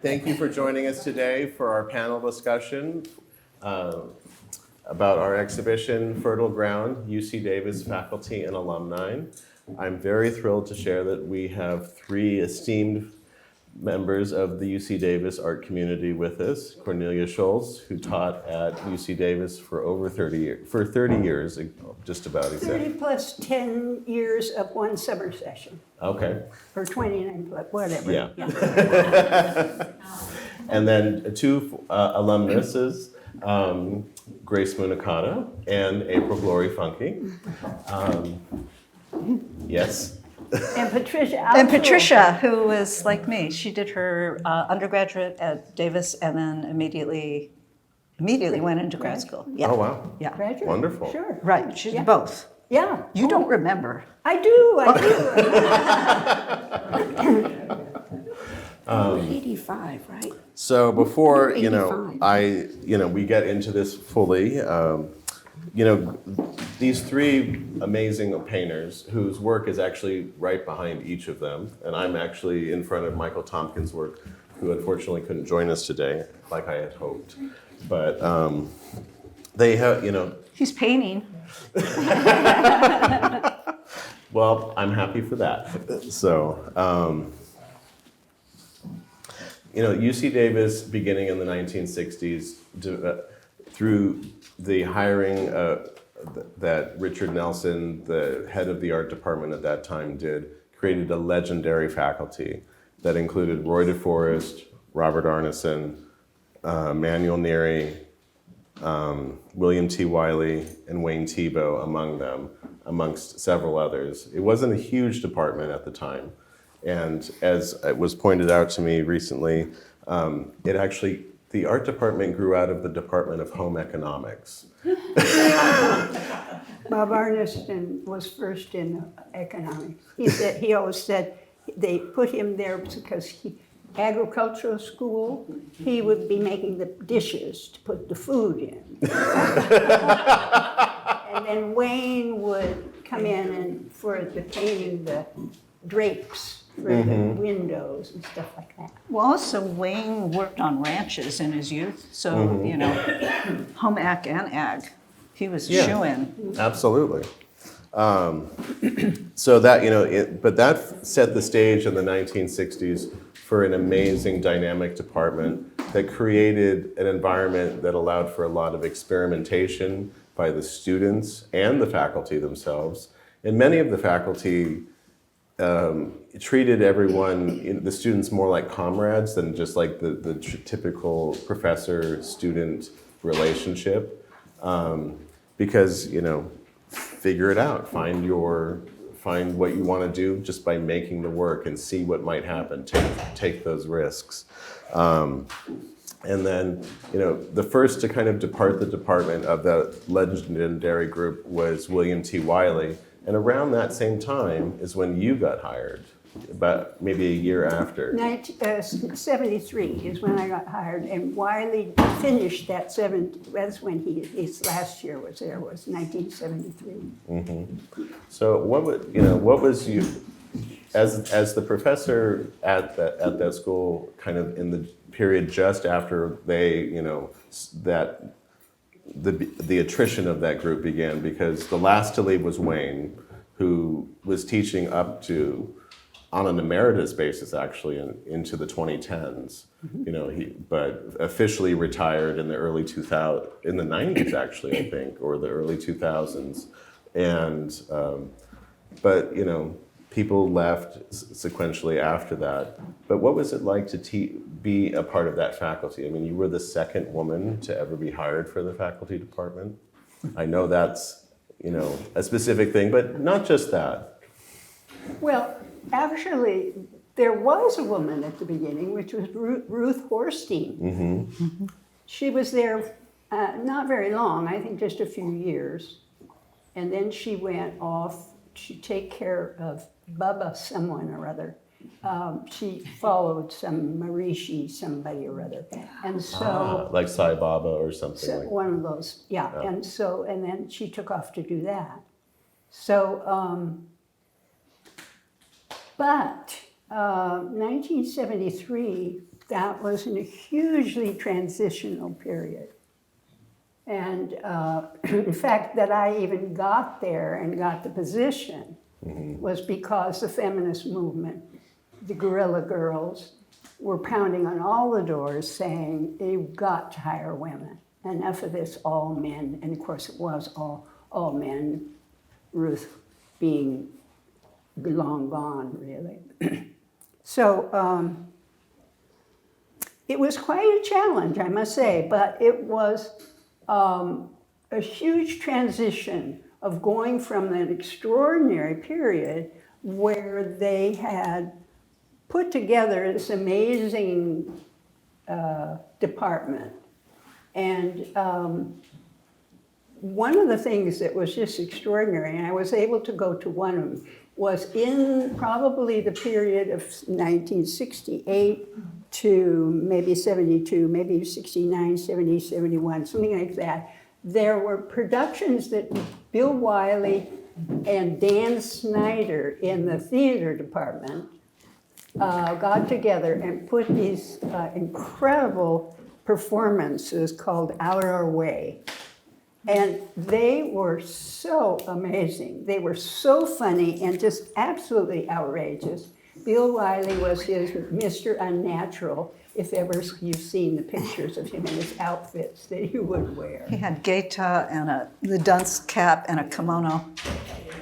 Thank you for joining us today for our panel discussion about our exhibition, Fertile Ground, UC Davis Faculty and Alumni. I'm very thrilled to share that we have three esteemed members of the UC Davis art community with us. Cornelia Schulz, who taught at UC Davis for over 30 years, just about exactly. 30 plus 10 years of one summer session. Okay. Or 29, whatever. Yeah. And then two alumnuses, Grace Munakata and April Glory Funcke. Yes. And Patricia. And Patricia, who was like me, she did her undergraduate at Davis and then immediately went into grad school. Yeah. Oh, wow. Yeah. Graduate. Wonderful. Sure. Right. She did Yeah. both. Yeah. You don't remember. I do. 85, right? So before, 85. we get into this fully, these three amazing painters whose work is actually right behind each of them, and I'm actually in front of Michael Tompkins' work, who unfortunately couldn't join us today, like I had hoped. But they have, He's painting. Well, I'm happy for that. So, UC Davis, beginning in the 1960s, through the hiring that Richard Nelson, the head of the art department at that time, created a legendary faculty that included Roy DeForest, Robert Arneson, Manuel Neary, William T. Wiley, and Wayne Thiebaud among them, amongst several others. It wasn't a huge department at the time. And as it was pointed out to me recently, the art department grew out of the Department of Home Economics. Bob Arneson was first in economics. He always said they put him there because agricultural school, he would be making the dishes to put the food in. And then Wayne would come in for the painting the drapes for the windows and stuff like that. Well, also Wayne worked on ranches in his youth, so, home ec and ag. He was a shoo-in. Absolutely. So that, but that set the stage in the 1960s for an amazing dynamic department that created an environment that allowed for a lot of experimentation by the students and the faculty themselves. And many of the faculty treated everyone, the students, more like comrades than just like the typical professor-student relationship. Because, figure it out, find what you want to do just by making the work and see what might happen, take those risks. And then, the first to kind of depart the department of the legendary group was William T. Wiley. And around that same time is when you got hired, about maybe a year after. 73 is when I got hired, and Wiley finished that that's when his last year was 1973. Mm-hmm. So what was you, as the professor at that school, kind of in the period just after they, that the attrition of that group began, because the last to leave was Wayne, who was teaching up to, on an emeritus basis actually, into the 2010s. But officially retired in the early 90s actually, I think, or the early 2000s. And, but people left sequentially after that. But what was it like to be a part of that faculty? I mean, you were the second woman to ever be hired for the faculty department. I know that's, a specific thing, but not just that. Well, actually, there was a woman at the beginning, which was Ruth Horstein. Mm-hmm. She was there not very long, I think just a few years. And then she went off to take care of Bubba someone or other. She followed some Marishi, somebody or other. And so... like Sai Baba or something like that. One of those, yeah. And then she took off to do that. So, but 1973, that was in a hugely transitional period. And in fact, that I even got there and got the position was because the feminist movement, the guerrilla girls, were pounding on all the doors saying, you've got to hire women. Enough of this, all men. And of course, it was all men, Ruth being long gone, really. So it was quite a challenge, I must say, but it was a huge transition of going from an extraordinary period where they had put together this amazing department. And one of the things that was just extraordinary, and I was able to go to one of them, was in probably the period of 1968 to maybe 72, maybe 69, 70, 71, something like that. There were productions that Bill Wiley and Dan Snyder in the theater department got together and put these incredible performances called Out Our Way. And they were so amazing. They were so funny and just absolutely outrageous. Bill Wiley was his Mr. Unnatural, if ever you've seen the pictures of him in his outfits that he would wear. He had gaita and the dunce cap and a kimono.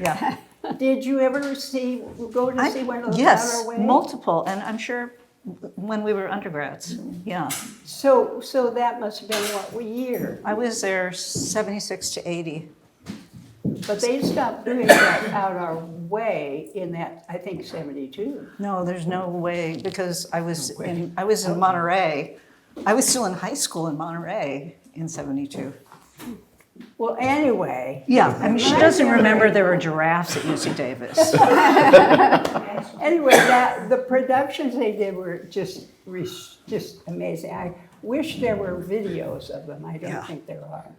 Yeah. Did you ever go to see one of those Yes, Out Our Way? multiple, and I'm sure when we were undergrads. Yeah. So that must have been what year? I was there 76 to 80. But they stopped doing that Out Our Way in that, I think, 72. No, there's no way, because I was in Monterey. I was still in high school in Monterey in 72. Well, anyway. Yeah, I mean, she doesn't remember there were giraffes at UC Davis. Anyway, the productions they did were just amazing. I wish there were videos of them. I don't think there are.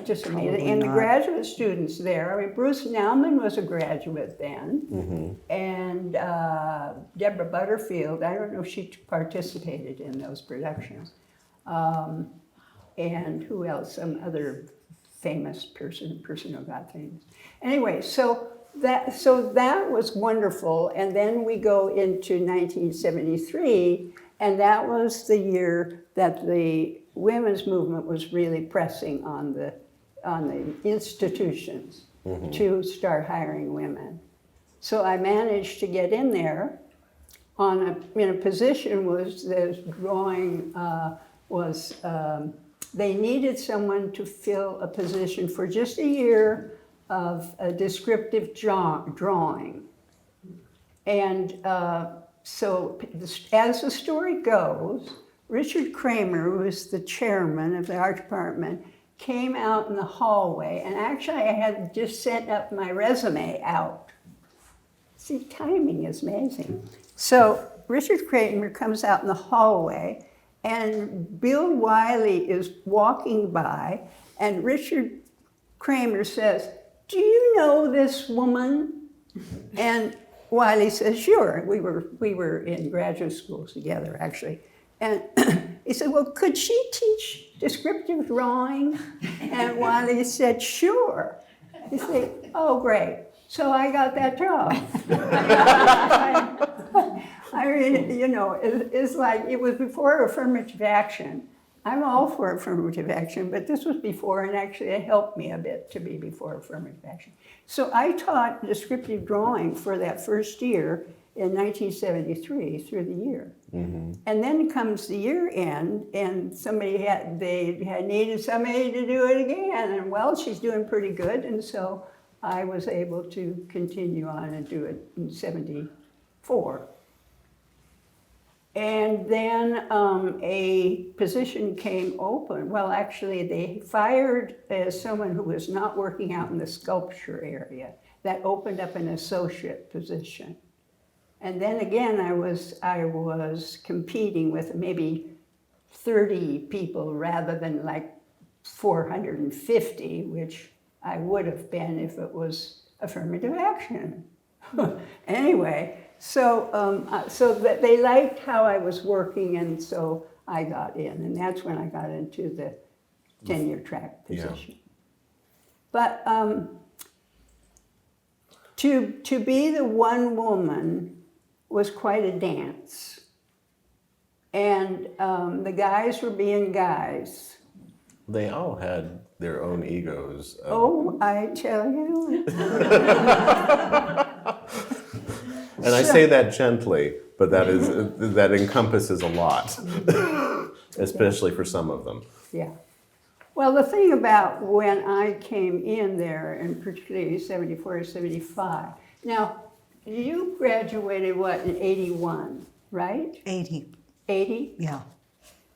Just amazing. Probably And the not. graduate students there, I mean, Bruce Nauman was a graduate then. And Deborah Butterfield, I don't know if she participated in those productions. And who else? Some other famous person who got famous. Anyway, so that was wonderful. And then we go into 1973, and that was the year that the women's movement was really pressing on the institutions to start hiring women. So I managed to get in there in a position was the drawing they needed someone to fill a position for just a year of a descriptive drawing. And so as the story goes, Richard Kramer, who was the chairman of the art department, came out in the hallway, and actually I had just sent up my resume out. See, timing is amazing. So Richard Kramer comes out in the hallway, and Bill Wiley is walking by, and Richard Kramer says, "Do you know this woman?" And Wiley says, "Sure." We were in graduate school together, actually. And he said, "Well, could she teach descriptive drawing?" And Wiley said, "Sure." He said, "Oh, great." So I got that job. I mean, you know, it's like, it was before affirmative action. I'm all for affirmative action, but this was before, and actually it helped me a bit to be before affirmative action. So I taught descriptive drawing for that first year in 1973 through the year. And then comes the year end, and they had needed somebody to do it again, and well, she's doing pretty good, and so I was able to continue on and do it in 74. And then a position came open. Well, actually, they fired someone who was not working out in the sculpture area. That opened up an associate position. And then again, I was competing with maybe 30 people rather than like 450, which I would have been if it was affirmative action. Anyway, so that they liked how I was working, and so I got in, and that's when I got into the tenure track position. But to be the one woman was quite a dance, and the guys were being guys. They all had their own egos. Oh, I tell you. And I say that gently, but that encompasses a lot, especially for some of them. Yeah. Well, the thing about when I came in there, and particularly 74 or 75, now, you graduated, what, in 81, right? 80, 80? yeah.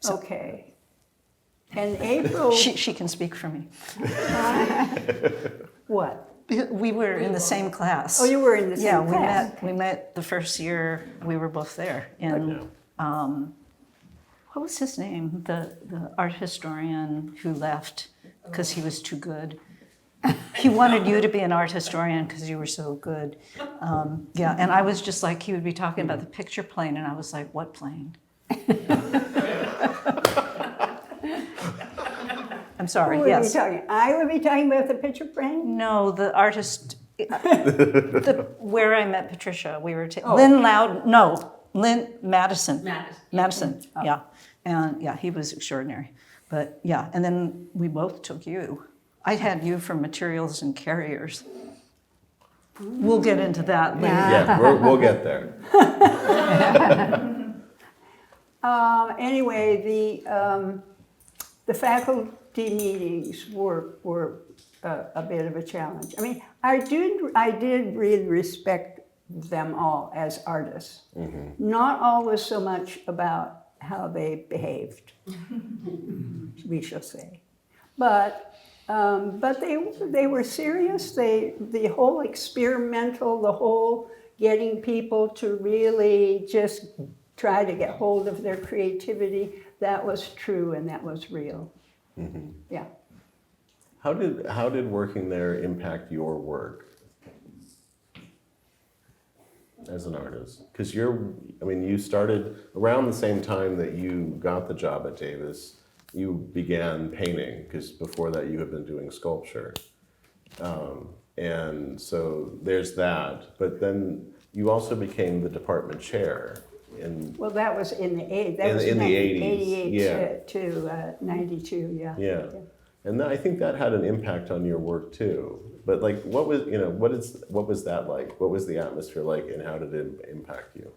Okay. And April, She can speak for me. what? We were in the same class. Oh, you were in the same Yeah, class. we met the first year we were both there. And what was his name? The art historian who left because he was too good. He wanted you to be an art historian because you were so good. Yeah, and I was just like, he would be talking about the picture plane, and I was like, what plane? I'm sorry, Who would yes. be talking? I would be talking about the picture frame? No, the artist, where I met Patricia, we were, Oh. Lynn Madison. Madison, Oh. yeah. And yeah, he was extraordinary. But yeah, and then we both took you. I had you for materials and carriers. We'll get into that later. Yeah, we'll get there. Anyway, the faculty meetings were a bit of a challenge. I mean, I did really respect them all as artists. Not always so much about how they behaved, we shall say. But they were serious. The whole experimental, the whole getting people to really just try to get hold of their creativity, that was true and that was real. Yeah. How did working there impact your work as an artist? Because you started around the same time that you got the job at Davis. You began painting, because before that you had been doing sculpture. And so there's that. But then you also became the department chair. Well, that was in the 80s. That was in the 80s, 88 yeah. to 92, yeah. Yeah. And I think that had an impact on your work too. But like, what was that like? What was the atmosphere like, and how did it impact you?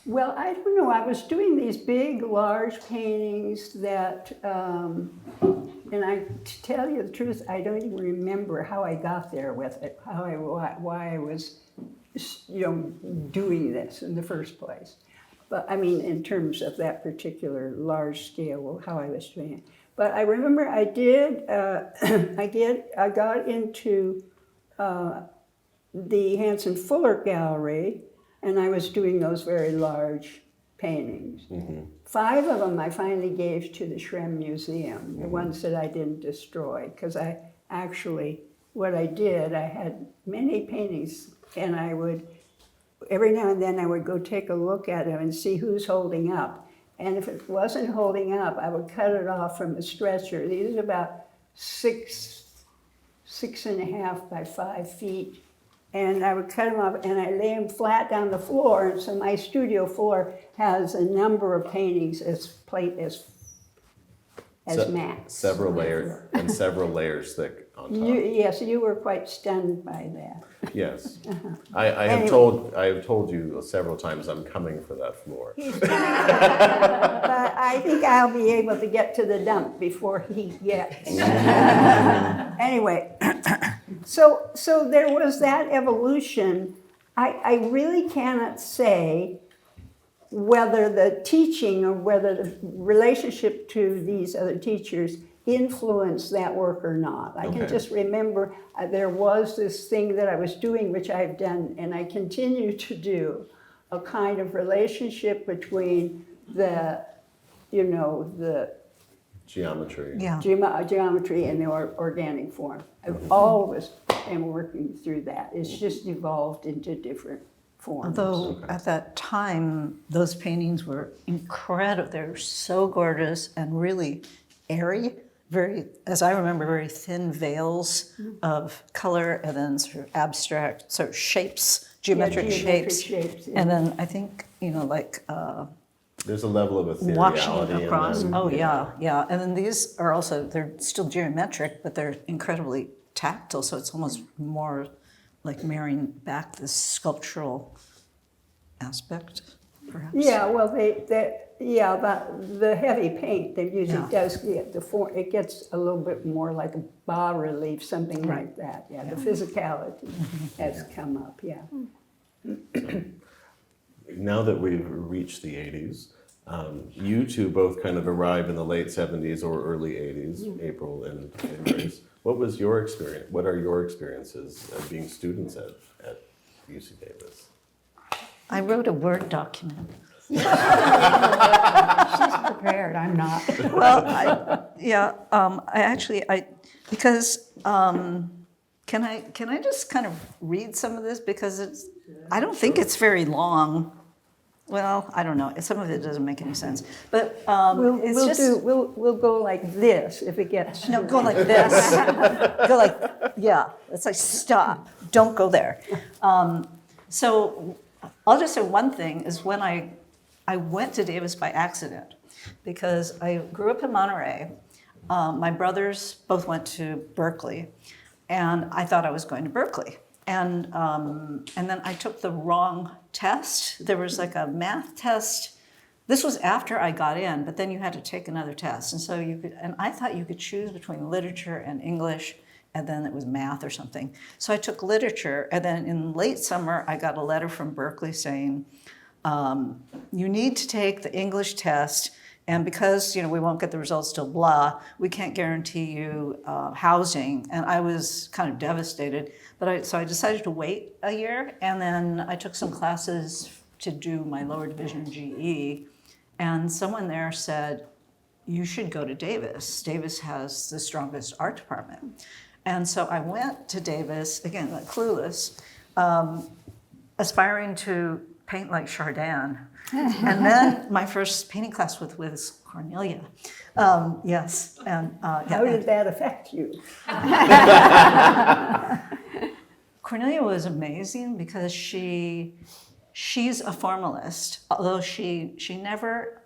Well, I don't know. I was doing these big, large paintings that, and to tell you the truth, I don't even remember how I got there with it, why I was, doing this in the first place. But I mean, in terms of that particular large scale, how I was doing it. But I remember I got into the Hanson Fuller Gallery, and I was doing those very large paintings. 5 of them I finally gave to the Shrem Museum, the ones that I didn't destroy, because I actually, what I did, I had many paintings, and I would, every now and then I would go take a look at them and see who's holding up. And if it wasn't holding up, I would cut it off from a stretcher. These are about 6.5 by 5 feet. And I would cut them up and I lay them flat down the floor. And so my studio floor has a number of paintings as mats. Several layers thick on top. Yes, you were quite stunned by that. Yes. I have told you several times I'm coming for that floor. But I think I'll be able to get to the dump before he gets. Anyway, so there was that evolution. I really cannot say whether the teaching or whether the relationship to these other teachers influenced that work or not. I can just remember there was this thing that I was doing, which I've done and I continue to do, a kind of relationship between the Geometry. Yeah. Geometry in the organic form. I've always been working through that. It's just evolved into different forms. Although at that time, those paintings were incredible. They were so gorgeous and really airy, very, as I remember, very thin veils of color and then sort of abstract sort of shapes, geometric shapes. Yeah. And then I think, like There's a level of watching ethereality across. in them. Oh, yeah. And then these are also, they're still geometric, but they're incredibly tactile. So it's almost more like marrying back this sculptural aspect, perhaps. Yeah, well, the heavy paint they use, Yeah. it does get the form, it gets a little bit more like a bas relief, something like that. Yeah, the physicality has come up, yeah. Now that we've reached the 80s, you two both kind of arrive in the late 70s or early 80s, April and Grace. What was your experience? What are your experiences of being students at UC Davis? I wrote a Word document. She's prepared, I'm not. Well, can I just kind of read some of this because I don't think it's very long. Well, I don't know. Some of it doesn't make any sense, but We'll go like this if it gets. No, go like this. Go like, yeah. It's like, stop. Don't go there. So I'll just say one thing is when I went to Davis by accident because I grew up in Monterey. My brothers both went to Berkeley, and I thought I was going to Berkeley. And then I took the wrong test. There was like a math test. This was after I got in, but then you had to take another test. And so I thought you could choose between literature and English, and then it was math or something. So I took literature, and then in late summer, I got a letter from Berkeley saying, you need to take the English test, and because we won't get the results till blah, we can't guarantee you housing. And I was kind of devastated. So I decided to wait a year, and then I took some classes to do my lower division GE, and someone there said, you should go to Davis. Davis has the strongest art department. And so I went to Davis, again, like clueless, aspiring to paint like Chardin. And then my first painting class was Cornelia. Yes. And, How did that affect you? Cornelia was amazing because she's a formalist, although she never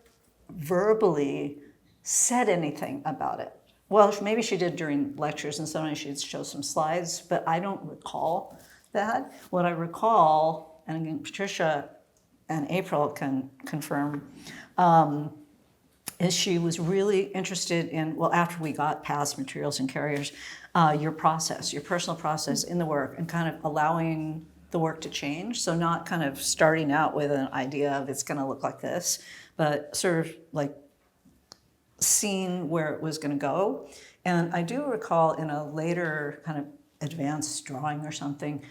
verbally said anything about it. Well, maybe she did during lectures, and sometimes she'd show some slides, but I don't recall that. What I recall, and again, Patricia and April can confirm, is she was really interested in, well, after we got past materials and carriers, your process, your personal process in the work, and kind of allowing the work to change. So not kind of starting out with an idea of it's going to look like this, but sort of like seeing where it was going to go. And I do recall in a later kind of advanced drawing or something,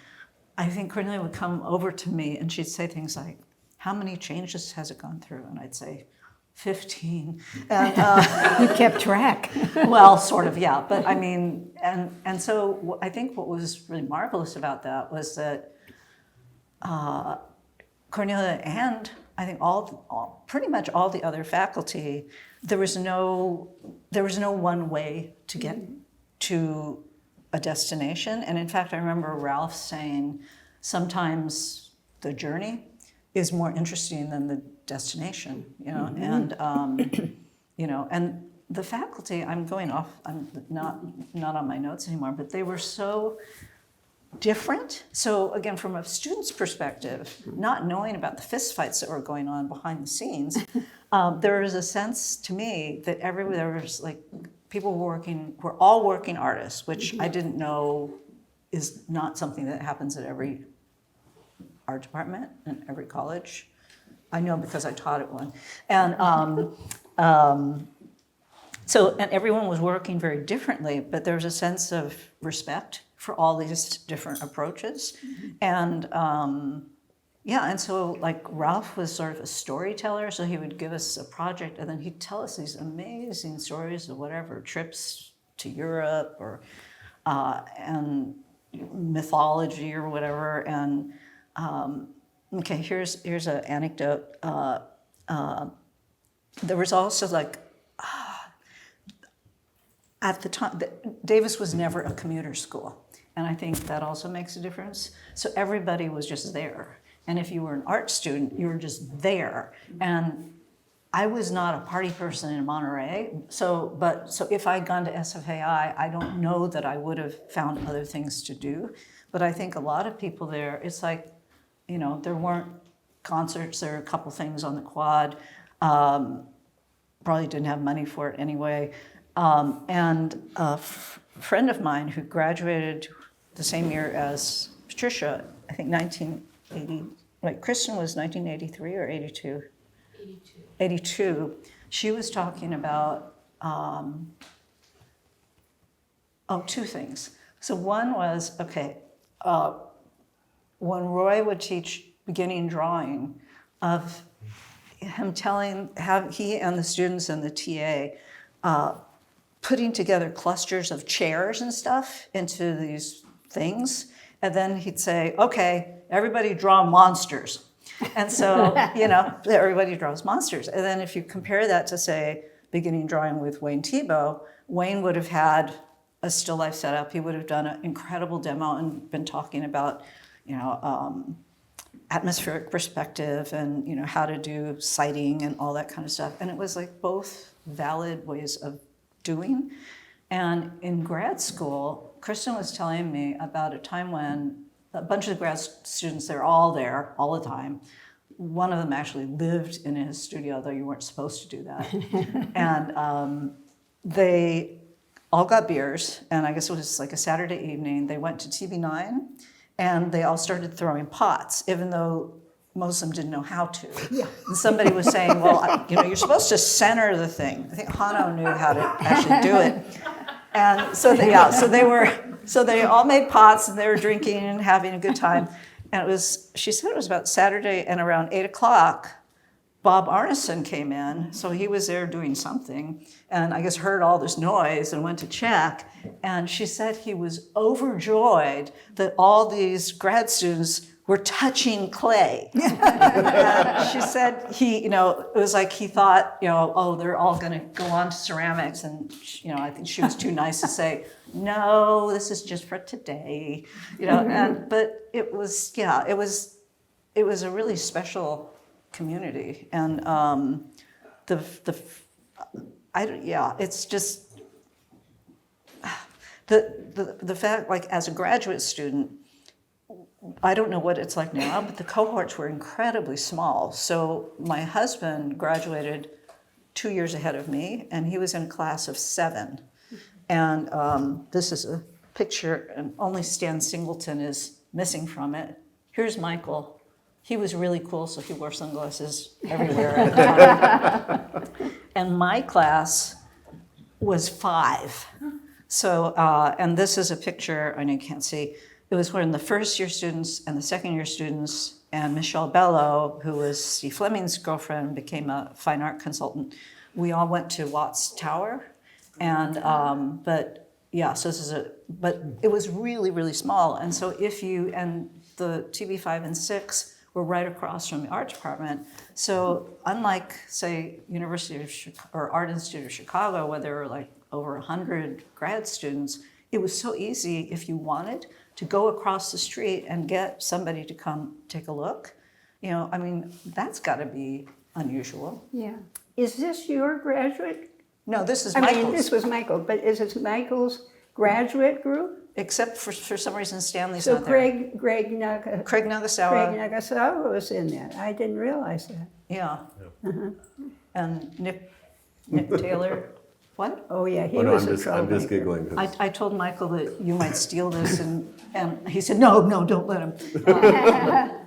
I think Cornelia would come over to me and she'd say things like, how many changes has it gone through? And I'd say, 15. And, You kept track. well, sort of, yeah. But I mean, and so I think what was really marvelous about that was that Cornelia and I think pretty much all the other faculty, there was no one way to get to a destination. And in fact, I remember Ralph saying, sometimes the journey is more interesting than the destination, and and the faculty, I'm going off, I'm not on my notes anymore, but they were so different. So again, from a student's perspective, not knowing about the fistfights that were going on behind the scenes, there was a sense to me that there was like people were all working artists, which I didn't know is not something that happens at every art department in every college. I know because I taught at one. And and everyone was working very differently, but there was a sense of respect for all these different approaches. And, yeah, and so like Ralph was sort of a storyteller, so he would give us a project and then he'd tell us these amazing stories of whatever, trips to Europe or and mythology or whatever. And okay, here's an anecdote. There was also like, at the time, Davis was never a commuter school. And I think that also makes a difference. So everybody was just there. And if you were an art student, you were just there. And I was not a party person in Monterey. So if I'd gone to SFAI, I don't know that I would have found other things to do. But I think a lot of people there, it's like, you know, there weren't concerts, there were a couple things on the quad. Probably didn't have money for it anyway. And a friend of mine who graduated the same year as Patricia, I think 1980, like Kristen was 1983 or 82? 82. She was talking about, two things. So one was, when Roy would teach beginning drawing, of him he and the students and the TA putting together clusters of chairs and stuff into these things. And then he'd say, okay, everybody draw monsters. And so, you know, everybody draws monsters. And then if you compare that to, say, beginning drawing with Wayne Thiebaud, Wayne would have had a still life setup. He would have done an incredible demo and been talking about, you know, atmospheric perspective and, you know, how to do sighting and all that kind of stuff. And it was like both valid ways of doing. And in grad school, Kristen was telling me about a time when a bunch of grad students, they're all there all the time. One of them actually lived in his studio, though you weren't supposed to do that. And they all got beers, and I guess it was like a Saturday evening. They went to TV9, and they all started throwing pots, even though most of them didn't know how to. Yeah. And somebody was saying, well, you know, you're supposed to center the thing. I think Hano knew how to actually do it. And so they all made pots, and they were drinking and having a good time. And she said it was about Saturday, and around 8 o'clock, Bob Arneson came in. So he was there doing something, and I guess heard all this noise and went to check. And she said he was overjoyed that all these grad students were touching clay. And she said it was like he thought, oh, they're all going to go on to ceramics. And, I think she was too nice to say, no, this is just for today. But it was a really special community. And it's just the fact, like, as a graduate student, I don't know what it's like now, but the cohorts were incredibly small. So my husband graduated 2 years ahead of me, and he was in a class of 7. And this is a picture, and only Stan Singleton is missing from it. Here's Michael. He was really cool, so he wore sunglasses everywhere at the time. And my class was 5. So, and this is a picture, I know you can't see. It was when the first year students and the second year students and Michelle Bello, who was Steve Fleming's girlfriend, became a fine art consultant. We all went to Watts Tower, and but it was really, really small. And so and the TV 5 and 6 were right across from the art department. So unlike, say, University of Chicago or Art Institute of Chicago, where there were like over 100 grad students, it was so easy if you wanted to go across the street and get somebody to come take a look. That's got to be unusual. Yeah. Is this your graduate? No, this is Michael's. This was Michael, but is it Michael's graduate group? Except for some reason Stanley's so not there. Craig Nagasawa. Craig Nagasawa was in that. I didn't realize that. Yeah. Uh-huh. And Nick Taylor. What? Oh yeah, he was a troublemaker. I'm just giggling. I told Michael that you might steal this, and he said, no, don't let him.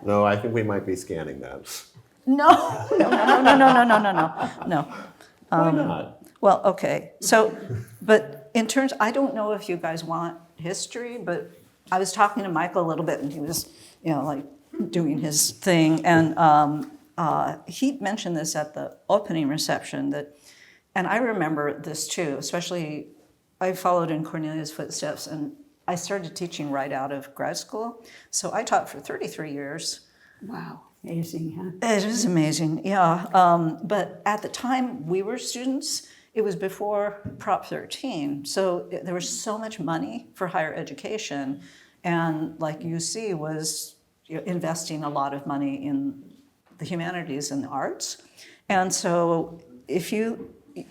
No, I think we might be scanning that. No. Why not? Well, okay. So, but in terms, I don't know if you guys want history, but I was talking to Michael a little bit, and he was, like doing his thing, and he mentioned this at the opening reception and I remember this too, especially I followed in Cornelia's footsteps, and I started teaching right out of grad school. So I taught for 33 years. Wow, amazing, huh? It is amazing, yeah. But at the time we were students, it was before Prop 13. So there was so much money for higher education. And like UC was investing a lot of money in the humanities and the arts. And so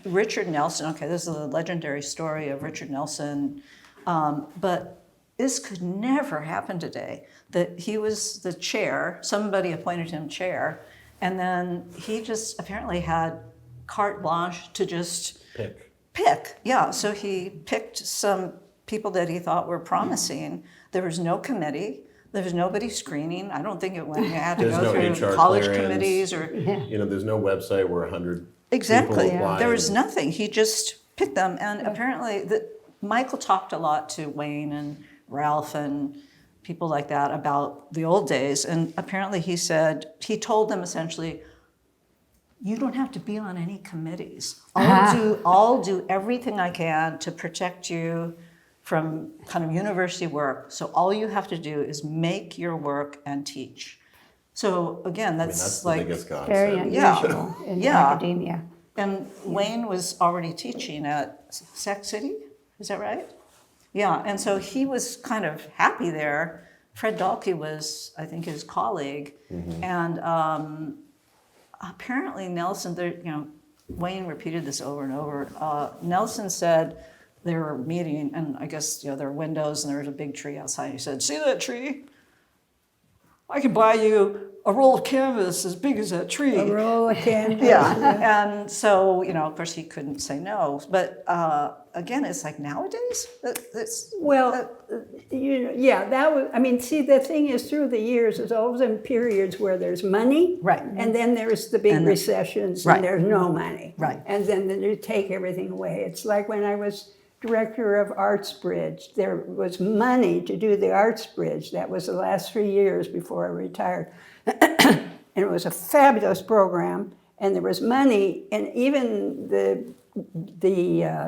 Richard Nelson, okay, this is a legendary story of Richard Nelson, but this could never happen today, that he was the chair, somebody appointed him chair, and then he just apparently had carte blanche to just pick. Yeah, so he picked some people that he thought were promising. There was no committee. There was nobody screening. I don't think it went. You had to There's go no through HR college clearance. committees or There's no website where 100 exactly. people apply. There was nothing. He just picked them, and apparently Michael talked a lot to Wayne and Ralph and people like that about the old days. And apparently he told them essentially, you don't have to be on any committees. I'll do everything I can to protect you from kind of university work. So all you have to do is make your work and teach. So again, that's the like biggest concept. Very Yeah. unusual in Yeah. academia. And Wayne was already teaching at Sac City, is that right? Yeah, and so he was kind of happy there. Fred Dahlke was, I think, his colleague. And apparently Nelson, Wayne repeated this over and over. Nelson said they were meeting, and I guess there were windows, and there was a big tree outside. He said, "See that tree? I can buy you a roll of canvas as big as that tree." A roll of canvas. Yeah, and so, of course he couldn't say no. But again, it's like nowadays, that was, see, the thing is, through the years, there's always been periods where there's money. Right. And then there's the big recessions, right. and there's no money. Right. And then they take everything away. It's like when I was director of Arts Bridge, there was money to do the Arts Bridge. That was the last 3 years before I retired. And it was a fabulous program, and there was money, and even the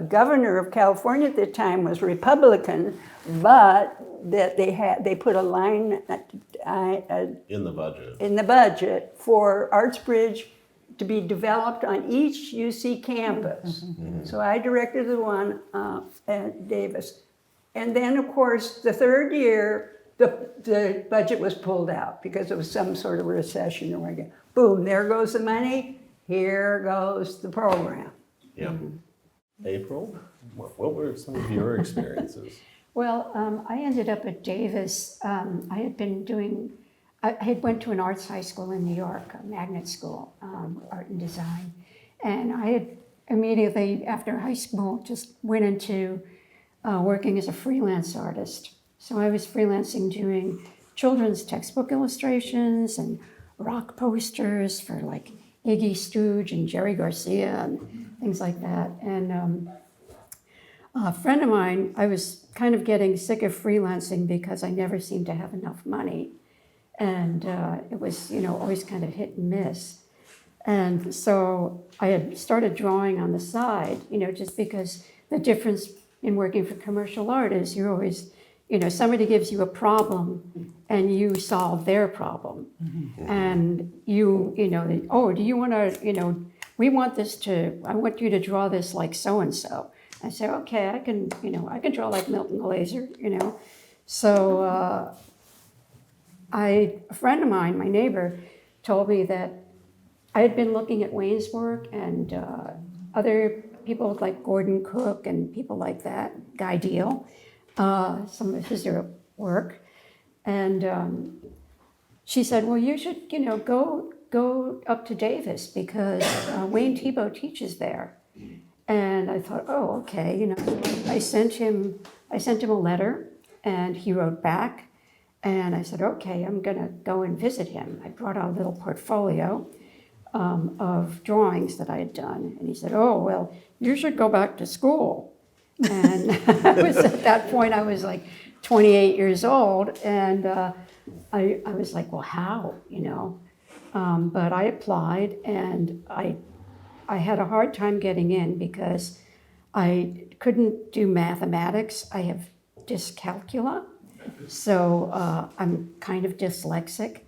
governor of California at the time was Republican, but that they put a line In the budget for Arts Bridge to be developed on each UC campus. So I directed the one at Davis. And then, of course, the third year, the budget was pulled out because it was some sort of recession or whatever. Boom, there goes the money, here goes the program. Yeah. April, what were some of your experiences? Well, I ended up at Davis. I had went to an arts high school in New York, a magnet school, art and design. And I had immediately after high school just went into working as a freelance artist. So I was freelancing doing children's textbook illustrations and rock posters for like Iggy Stooge and Jerry Garcia and things like that. And a friend of mine, I was kind of getting sick of freelancing because I never seemed to have enough money. And it was, always kind of hit and miss. And so I had started drawing on the side, just because the difference in working for commercial art is you're always, somebody gives you a problem and you solve their problem. And do you want to, we want this I want you to draw this like so-and-so. I said, okay, I can draw like Milton Glaser, So a friend of mine, my neighbor, told me that I had been looking at Wayne's work and other people like Gordon Cook and people like that, Guy Deal, some of his work. And she said, well, you should, go up to Davis because Wayne Thiebaud teaches there. And I thought, oh, okay, I sent him a letter and he wrote back. And I said, okay, I'm gonna go and visit him. I brought out a little portfolio of drawings that I had done. And he said, oh, well, you should go back to school. And at that point, I was like 28 years old, and I was like, well, how, But I applied, and I had a hard time getting in because I couldn't do mathematics. I have dyscalculia, so I'm kind of dyslexic,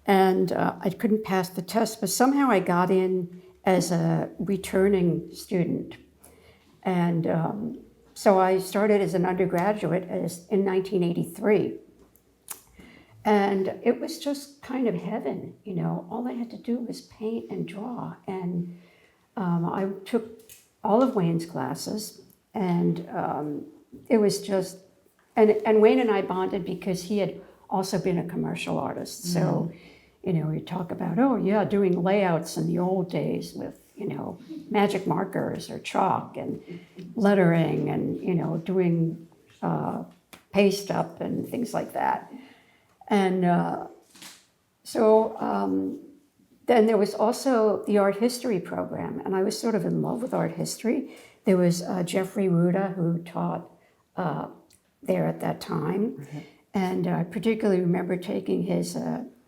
and I couldn't pass the test, but somehow I got in as a returning student. And so I started as an undergraduate in 1983. And it was just kind of heaven, All I had to do was paint and draw. And I took all of Wayne's classes, and it was just, and Wayne and I bonded because he had also been a commercial artist. So, we talk about, oh yeah, doing layouts in the old days with, magic markers or chalk and lettering and, doing paste up and things like that. And so then there was also the art history program, and I was sort of in love with art history. There was Jeffrey Ruda, who taught there at that time. Mm-hmm. And I particularly remember taking his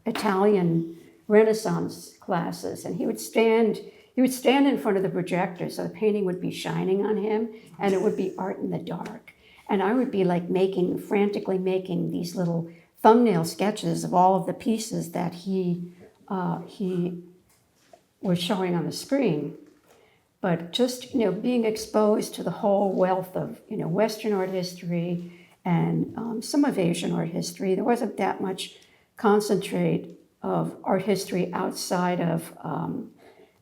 Italian Renaissance classes, and he would stand in front of the projector, so the painting would be shining on him, and it would be art in the dark. And I would be like frantically making these little thumbnail sketches of all of the pieces that he was showing on the screen. But just, being exposed to the whole wealth of, Western art history and some of Asian art history. There wasn't that much concentrate of art history outside of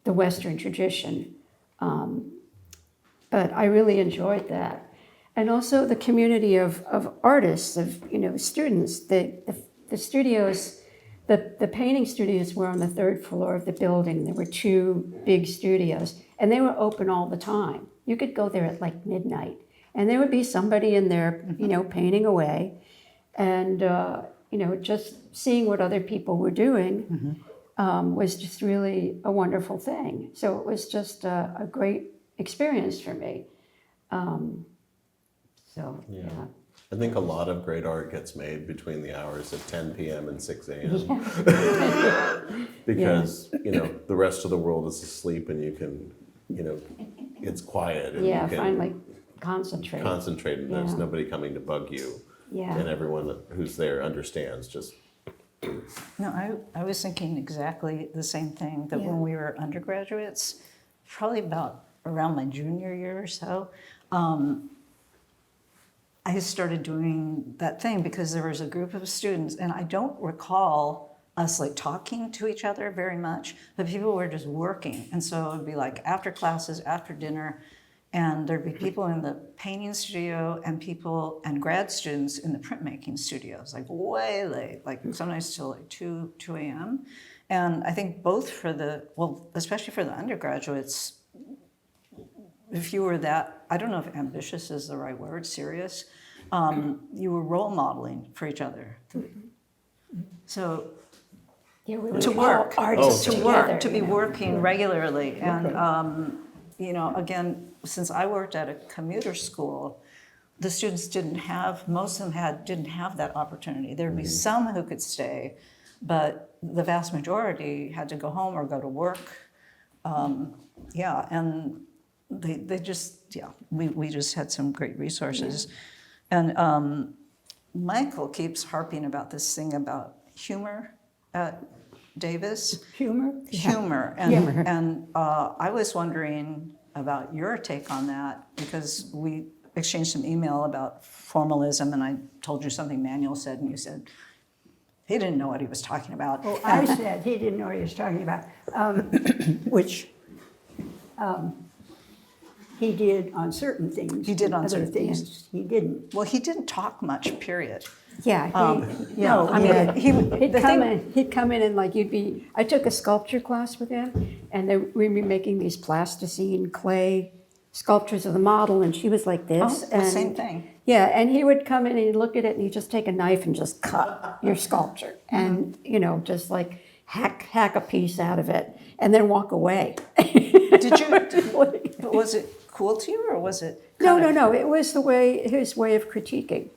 the Western tradition. But I really enjoyed that. And also the community of artists, of students. The studios, the painting studios were on the third floor of the building. There were two big studios, and they were open all the time. You could go there at like midnight, and there would be somebody in there, painting away, and just seeing what other people were doing was just really a wonderful thing. So it was just a great experience for me. Yeah. I think a lot of great art gets made between the hours of 10 p.m. and 6 a.m. Yeah. Because, the rest of the world is asleep and you can, it's quiet. And Yeah, you can finally concentrate. concentrate and there's Yeah. nobody coming to bug you. Yeah. And everyone who's there understands just. No, I was thinking exactly the same thing, that when we were undergraduates, probably about around my junior year or so, I started doing that thing because there was a group of students, and I don't recall us like talking to each other very much, but people were just working. And so it would be like after classes, after dinner, and there'd be people in the painting studio and grad students in the printmaking studios, like way late, like sometimes till like 2 a.m. And I think both especially for the undergraduates, if you were that, I don't know if ambitious is the right word, serious, you were role modeling for each other. So Yeah, we were to all work, artists together, to be working regularly. And, again, since I worked at a commuter school, the students most of them didn't have that opportunity. There'd be some who could stay, but the vast majority had to go home or go to work. And they just, we just had some great resources. And Michael keeps harping about this thing about humor at Davis. Humor? Humor. Humor. And I was wondering about your take on that, because we exchanged some email about formalism, and I told you something Manuel said, and you said, he didn't know what he was talking about. Well, I said he didn't know what he was talking about, which he did on certain things. He did on Other certain things he didn't. Well, he didn't talk much, period. Yeah, No, I mean, the he'd come in and like I took a sculpture class with him, and we'd be making these plasticine clay sculptures of the model, and she was like this. the same thing. Yeah, and he would come in and he'd look at it and he'd just take a knife and just cut your sculpture and, just like hack a piece out of it and then walk away. Was it cool to you, or was it? No. It was his way of critiquing.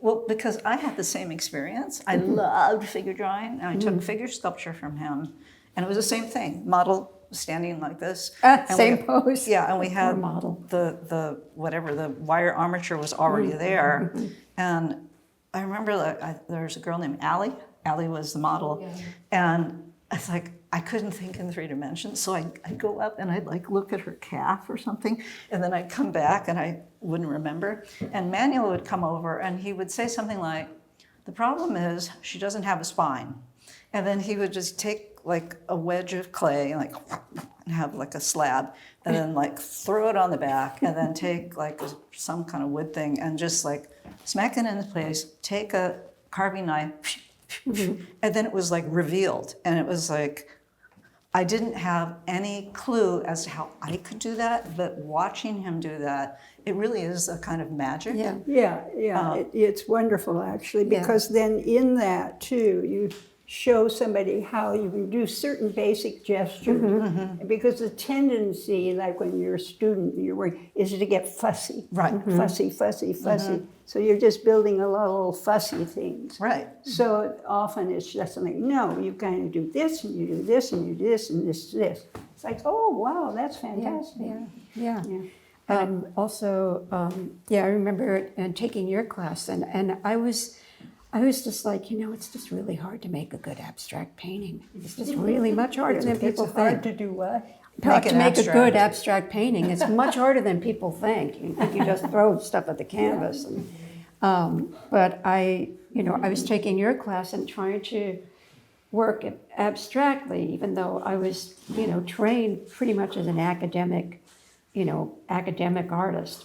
Well, because I had the same experience. I loved figure drawing, and I took figure sculpture from him, and it was the same thing. Model standing like this. And Same pose. Yeah, and we had model. the whatever, the wire armature was already there. And I remember that there was a girl named Allie. Allie was the model. And it's like, I couldn't think in 3 dimensions. So I'd go up and I'd like look at her calf or something. And then I'd come back and I wouldn't remember. And Manuel would come over and he would say something like, the problem is she doesn't have a spine. And then he would just take like a wedge of clay and like and have like a slab and then like throw it on the back and then take like some kind of wood thing and just like smack it in place, take a carving knife, and then it was like revealed. And it was like, I didn't have any clue as to how I could do that, but watching him do that, it really is a kind of magic. Yeah. Yeah, it's wonderful actually, because then in that too, you show somebody how you can do certain basic gestures. Because the tendency, like when you're a student, you're working, is to get fussy. Right. Fussy. So you're just building a lot of little fussy things. Right. So often it's just like, no, you kind of do this, and you do this, and you do this, and this. It's like, oh, wow, that's fantastic. Yeah. Yeah. I remember taking your class, and I was just like, it's just really hard to make a good abstract painting. It's just really much harder than people It's hard think. to do what? To make a good abstract painting, it's much harder than people think. You think you just throw stuff at the canvas. But I was taking your class and trying to work abstractly, even though I was, trained pretty much as an academic artist.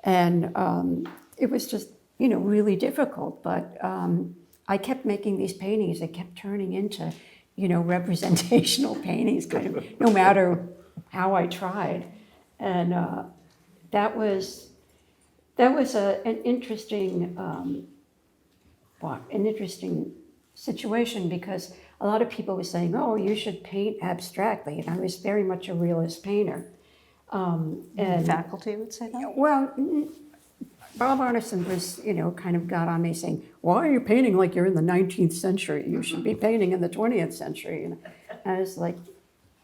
And it was just, really difficult. But I kept making these paintings that kept turning into, representational paintings, kind of, no matter how I tried. And that was an interesting, an interesting situation, because a lot of people were saying, "Oh, you should paint abstractly," and I was very much a realist painter. And faculty would say that? Well, Bob Arneson was, kind of got on me saying, "Why are you painting like you're in the 19th century? You should be painting in the 20th century." And I was like,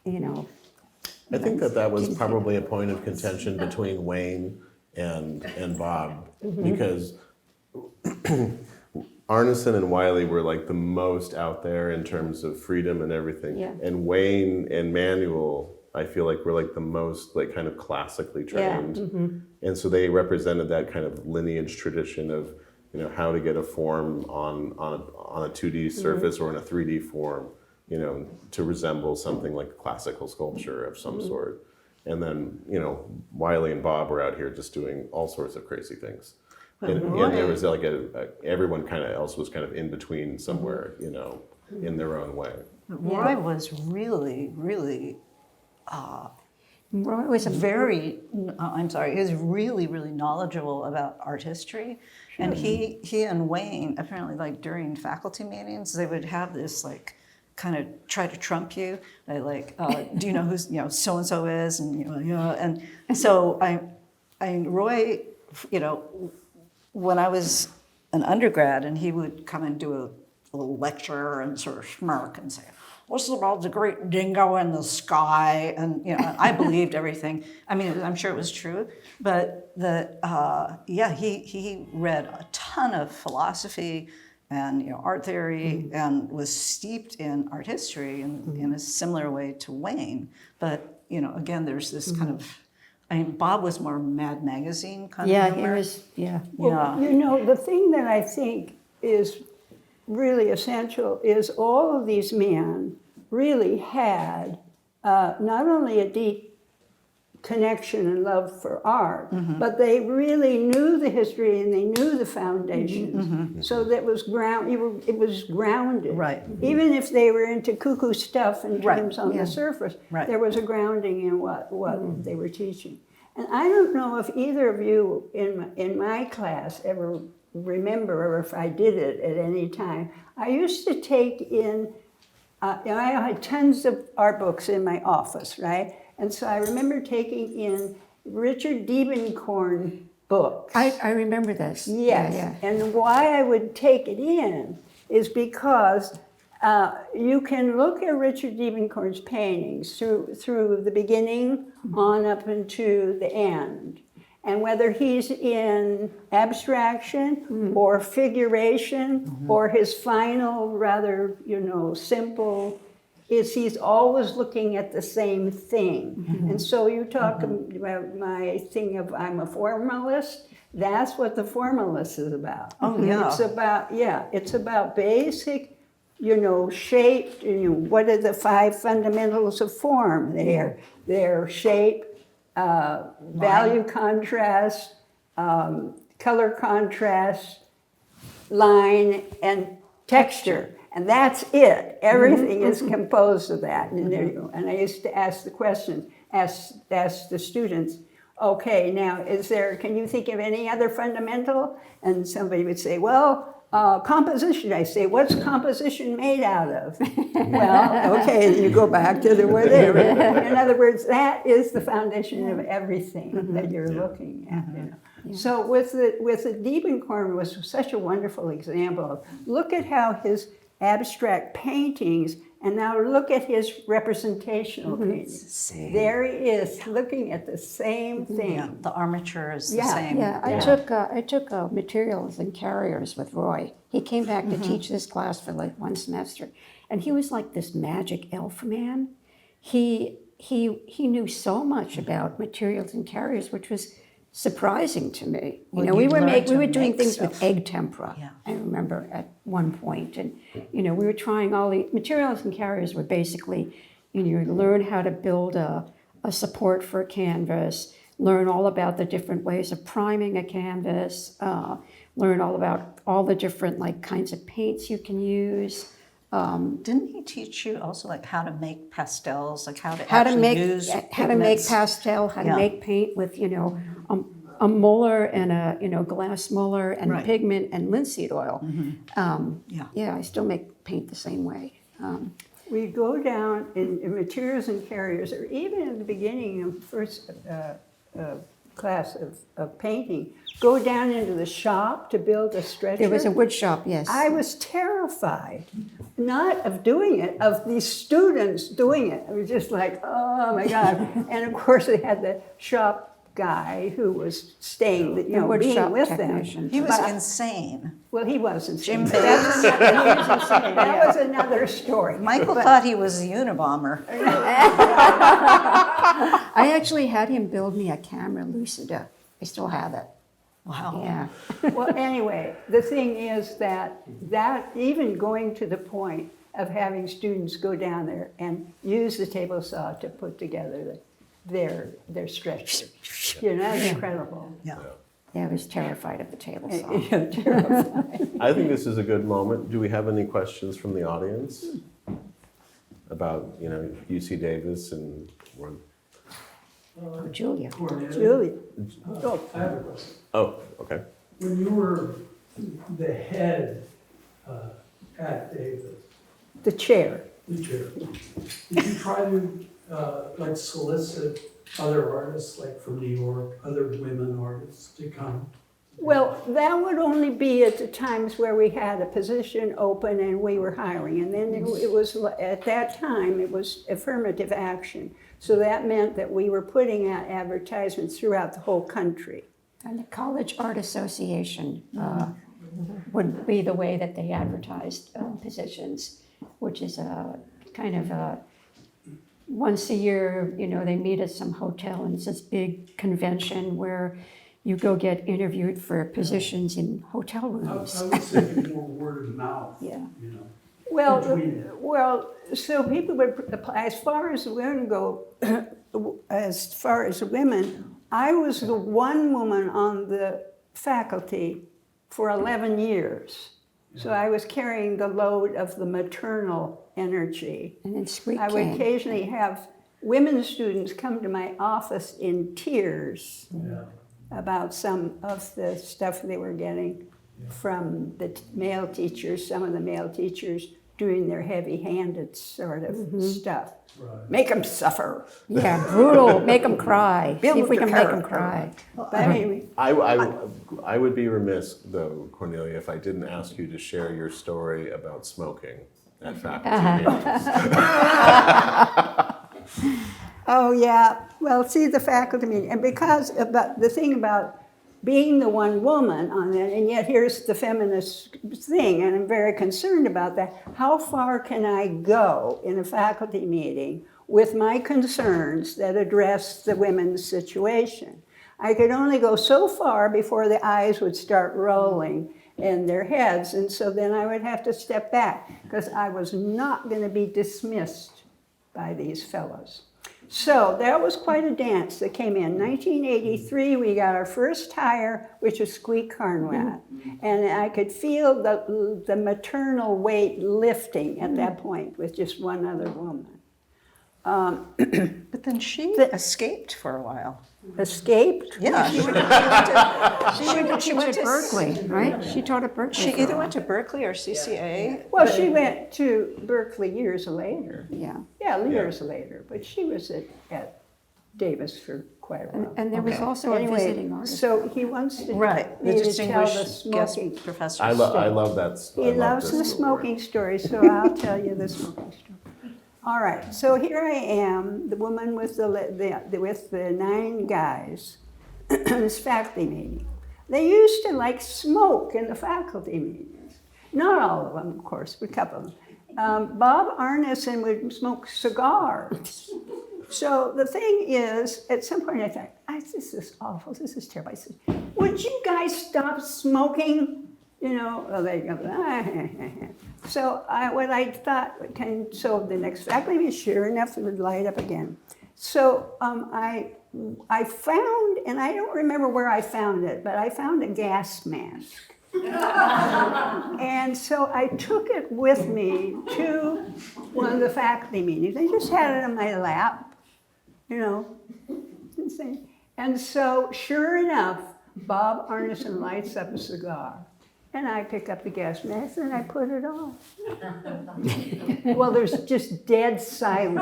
I think that was probably a point of contention between Wayne and Bob, because Arneson and Wiley were like the most out there in terms of freedom and everything. Yeah. And Wayne and Manuel, I feel like, were like the most like kind of classically trained. And so they represented that kind of lineage tradition of, how to get a form on a 2D surface or in a 3D form, to resemble something like classical sculpture of some sort. And then, Wiley and Bob were out here just doing all sorts of crazy things. And there was like everyone kind of else was kind of in between somewhere, in their own way. Roy was really, really Roy was a he was really, really knowledgeable about art history. And he and Wayne, apparently, like during faculty meetings, they would have this like kind of try to trump you. They like, do you know who's, so-and-so is? And so Roy, when I was an undergrad and he would come and do a little lecture and sort of smirk and say, "What's about the great dingo in the sky?" And I believed everything. I mean, I'm sure it was true, but he read a ton of philosophy and art theory and was steeped in art history in a similar way to Wayne. But again, there's this kind of. I mean, Bob was more Mad Magazine kind of humor. he was, Well, the thing that I think is really essential is all of these men really had not only a deep connection and love for art, but they really knew the history and they knew the foundations. So that was it was grounded. Right. Even if they were into cuckoo stuff in terms on the surface, Right. there was a grounding in what they were teaching. And I don't know if either of you in my class ever remember, or if I did it at any time. I used to take in, I had tons of art books in my office, right? And so I remember taking in Richard Diebenkorn books. I remember this. Yes, Yeah, and why I would take it in is because you can look at Richard Diebenkorn's paintings through the beginning on up into the end. And whether he's in abstraction or figuration or his final, rather, simple, is he's always looking at the same thing. And so you talk about my thing of I'm a formalist. That's what the formalist is about. Oh, yeah. It's about basic, shape. What are the 5 fundamentals of form? They're shape, value contrast, color contrast, line, and texture. And that's it. Everything is composed of that. And I used to ask the question, ask the students, okay, now can you think of any other fundamental? And somebody would say, well, composition. I say, what's composition made out of? Well, okay, and you go back to whatever. In other words, that is the foundation of everything that you're looking at. So with the Diebenkorn was such a wonderful example of, look at how his abstract paintings, and now look at his representational paintings. There he is, looking at the same thing. Yeah, the armature is the same. Yeah, I took materials and carriers with Roy. He came back to teach this class for like 1 semester, and he was like this magic elf man. He knew so much about materials and carriers, which was surprising to me. We were doing things with egg tempera. Yeah. I remember at one point, and we were trying all the materials and carriers were basically, you learn how to build a support for a canvas, learn all about the different ways of priming a canvas, learn all about all the different kinds of paints you can use. Didn't he teach you also how to make pastels, how to make pastel, how to make paint with a muller and a glass muller and pigment and linseed oil. I still make paint the same way. We go down in materials and carriers, or even in the beginning of first class of painting, go down into the shop to build a stretcher. There was a wood shop, yes. I was terrified, not of doing it, of these students doing it. I was just like, oh my God. And of course they had the shop guy who was staying, being with them. He was insane. Well, he was insane. Jim That was another story. Michael thought he was a Unabomber. I actually had him build me a camera lucida. I still have it. Wow. Yeah. Well, anyway, the thing is that even going to the point of having students go down there and use the table saw to put together their stretcher. That's incredible. Yeah. Yeah, I was terrified of the table saw. Terrified. I think this is a good moment. Do we have any questions from the audience about, UC Davis and Julia. Julia. I have a question. Oh, okay. When you were the head at Davis, The chair. the chair, did you try to solicit other artists, from New York, other women artists to come? Well, that would only be at the times where we had a position open and we were hiring. And then it was, at that time, it was affirmative action. So that meant that we were putting out advertisements throughout the whole country. And the College Art Association would be the way that they advertised positions, which is a kind of a once a year, they meet at some hotel, and it's this big convention where you go get interviewed for positions in hotel I rooms. was thinking more word of mouth. Yeah. Well, so people would apply. As far as the women go, as far as the women, I was the one woman on the faculty for 11 years. So I was carrying the load of the maternal energy. And then Squeak I would came. occasionally have women students come to my office in tears about some of the stuff they were getting from the male teachers. Some of the male teachers doing their heavy-handed sort of stuff. Right. Make them suffer. Yeah, brutal, make them cry. See Build if we the can make them character. cry. But anyway, I would be remiss, though, Cornelia, if I didn't ask you to share your story about smoking at faculty meetings. oh yeah, well, see the faculty meeting, and because about the thing about being the one woman on it, and yet here's the feminist thing, and I'm very concerned about that. How far can I go in a faculty meeting with my concerns that address the women's situation? I could only go so far before the eyes would start rolling in their heads, and so then I would have to step back, because I was not going to be dismissed by these fellows. So that was quite a dance that came in. 1983, we got our first hire, which was Squeak Carnwatt. And I could feel the maternal weight lifting at that point with just one other woman. But then she escaped for a while. Escaped? Yeah. She went to Berkeley, right? She taught at Berkeley. She for a either while. went to Berkeley or CCA. Well, she went to Berkeley years later. Yeah, Yeah, years later. But she was at Davis for quite a while. and there was also a visiting artist. So he wants to Right, the me to tell the distinguished guest smoking. professor. I love that. He loves the smoking story, so I'll tell you the smoking story. All right, so here I am, the woman with the 9 guys, this faculty meeting. They used to like smoke in the faculty meetings. Not all of them, of course, but a couple of them. Bob Arneson would smoke cigars. So the thing is, at some point I thought, this is awful, this is terrible. I said, would you guys stop smoking? You know, well, they go, So what I thought, so the next faculty meeting, sure enough, it would light up again. So I found, and I don't remember where I found it, but I found a gas mask. And so I took it with me to one of the faculty meetings. I just had it on my lap, you know. And so, sure enough, Bob Arneson lights up a cigar. And I pick up the gas mask and I put it on. Well, there's just dead silence.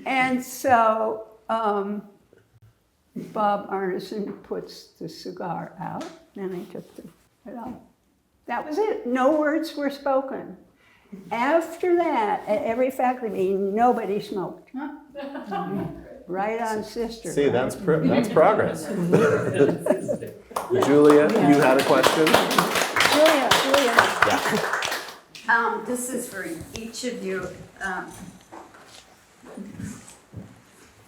And so Bob Arneson puts the cigar out, and I took it off. That was it. No words were spoken. After that, at every faculty meeting, nobody smoked. Right on, sister. See, that's progress. Julia, you had a question? Julia. Yeah. This is for each of you.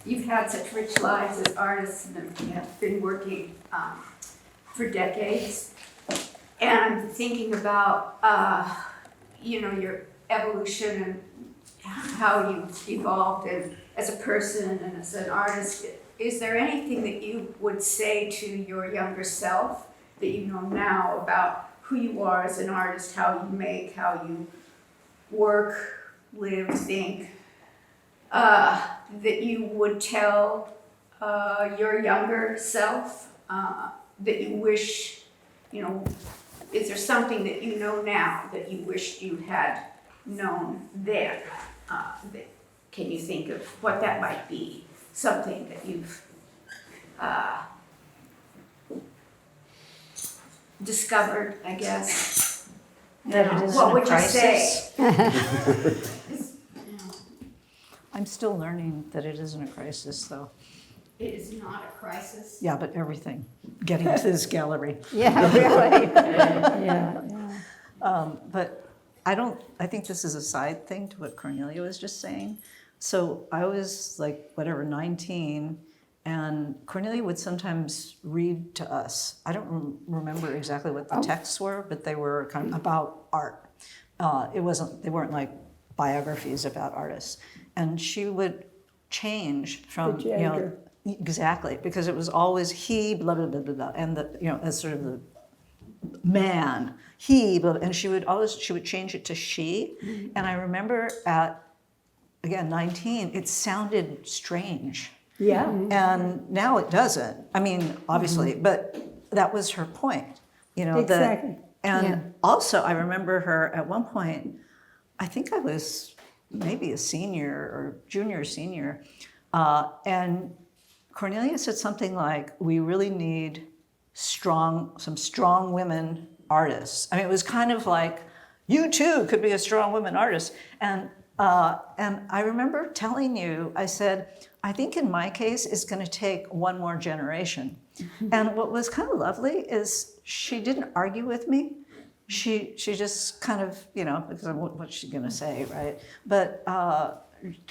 You've had such rich lives as artists and have been working for decades. And I'm thinking about, your evolution and how you've evolved as a person and as an artist. Is there anything that you would say to your younger self that you know now about who you are as an artist, how you make, how you work, live, think, that you would tell your younger self that you wish, is there something that you know now that you wished you had known then? Can you think of what that might be? Something that you've discovered, I guess. That it isn't What a would you crisis. say? I'm still learning that it isn't a crisis, though. It is not a crisis. Yeah, but everything, getting to this gallery. Yeah, really. Yeah. But I think this is a side thing to what Cornelia was just saying. So I was 19, and Cornelia would sometimes read to us. I don't remember exactly what the texts were, but they were kind of about art. They weren't like biographies about artists. And she would change from, The gender. exactly, because it was always he, blah, blah, blah, blah, blah, and as sort of the man, he, blah, and she would change it to she. And I remember at, again, 19, it sounded strange. Yeah. And now it doesn't. I mean, obviously, but that was her point. Exactly. And also, I remember her at one point, I think I was maybe a senior or junior or senior, and Cornelia said something like, we really need some strong women artists. I mean, it was kind of like, you too could be a strong women artist. And I remember telling you, I said, I think in my case, it's going to take one more generation. And what was kind of lovely is she didn't argue with me. She just kind of, because what's she going to say, right? But